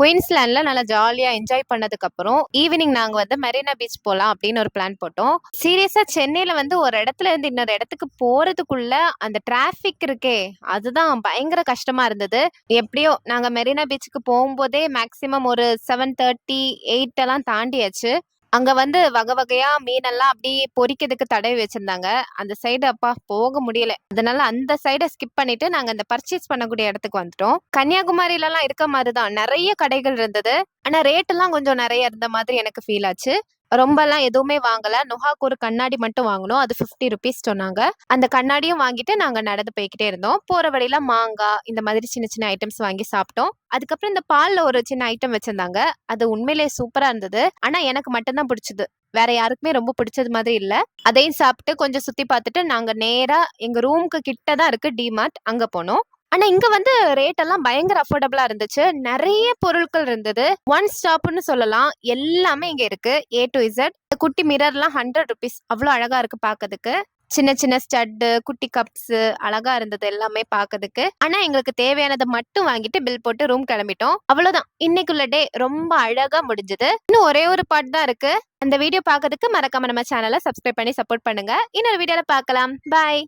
குயின்ஸ்லாண்ட்ல நல்லா ஜாலியா என்ஜாய் பண்ணதுக்கு அப்புறம் ஈவினிங் நாங்க வந்து மெரினா பீச் போலாம் அப்படின்னு ஒரு பிளான் போட்டோம். சீரியஸா சென்னையில வந்து ஒரு இடத்துல இருந்து இன்னொரு இடத்துக்கு போறதுக்குள்ள அந்த டிராபிக் இருக்கே, அதுதான் பயங்கர கஷ்டமா இருந்தது. எப்படியோ நாங்க மெரினா பீச்சுக்கு போகும்போதே மேக்சிமம் ஒரு 7:30 8 எல்லாம் தாண்டியாச்சு. அங்க வந்து வகை வகையா மீனெல்லாம் அப்படியே பொரிக்கிறதுக்கு தடவி வச்சிருந்தாங்க. அந்த சைடு அப்பா போக முடியல. அதனால அந்த சைட ஸ்கிப் பண்ணிட்டு நாங்க அந்த பர்ச்சேஸ் பண்ணக்கூடிய இடத்துக்கு வந்துட்டோம். கன்னியாகுமரியில எல்லாம் இருக்க மாதிரிதான் நிறைய கடைகள் இருந்தது. ஆனா ரேட் எல்லாம் கொஞ்சம் நிறைய இருந்த மாதிரி எனக்கு ஃபீல் ஆச்சு. ரொம்பலாம் எதுவுமே வாங்கல. நுஹாக்கு ஒரு கண்ணாடி மட்டும் வாங்கணும். அது 50 ருபீஸ் சொன்னாங்க. அந்த கண்ணாடியும் வாங்கிட்டு நாங்க நடந்து போய்க்கிட்டே இருந்தோம். போற வழியில மாங்காய் இந்த மாதிரி சின்ன சின்ன ஐட்டம்ஸ் வாங்கி சாப்பிட்டோம். அதுக்கப்புறம் இந்த பால்ல ஒரு சின்ன ஐட்டம் வச்சிருந்தாங்க. அது உண்மையிலேயே சூப்பரா இருந்தது. ஆனா எனக்கு மட்டும்தான் பிடிச்சது. வேற யாருக்குமே ரொம்ப பிடிச்சது மாதிரி இல்ல. அதையும் சாப்பிட்டு கொஞ்சம் சுத்தி பார்த்துட்டு நாங்க நேரா எங்க ரூமுக்கு கிட்ட தான் இருக்கு டிமார்ட், அங்க போனோம். ஆனா இங்க வந்து ரேட் எல்லாம் பயங்கர அஃபோர்டபுளா இருந்துச்சு. நிறைய பொருட்கள் இருந்தது. ஒன் ஸ்டாப்னு சொல்லலாம். எல்லாமே இங்க இருக்கு. A to Z. குட்டி மிரர்லாம் 100 ருபீஸ். அவ்வளவு அழகா இருக்கு பாக்கிறதுக்கு. சின்ன சின்ன ஸ்டட்டு, குட்டி கப்ஸ் அழகா இருந்தது எல்லாமே பாக்கிறதுக்கு. ஆனா எங்களுக்கு தேவையானதை மட்டும் வாங்கிட்டு பில் போட்டு ரூம் கிளம்பிட்டோம். அவ்வளவுதான். இன்னைக்குள்ள டே ரொம்ப அழகா முடிஞ்சது. இன்னும் ஒரே ஒரு பார்ட் தான் இருக்கு. அந்த வீடியோ பாக்கிறதுக்கு மறக்காம நம்ம சேனலை சப்ஸ்கிரைப் பண்ணி சப்போர்ட் பண்ணுங்க. இன்னொரு வீடியோல பார்க்கலாம். பாய்.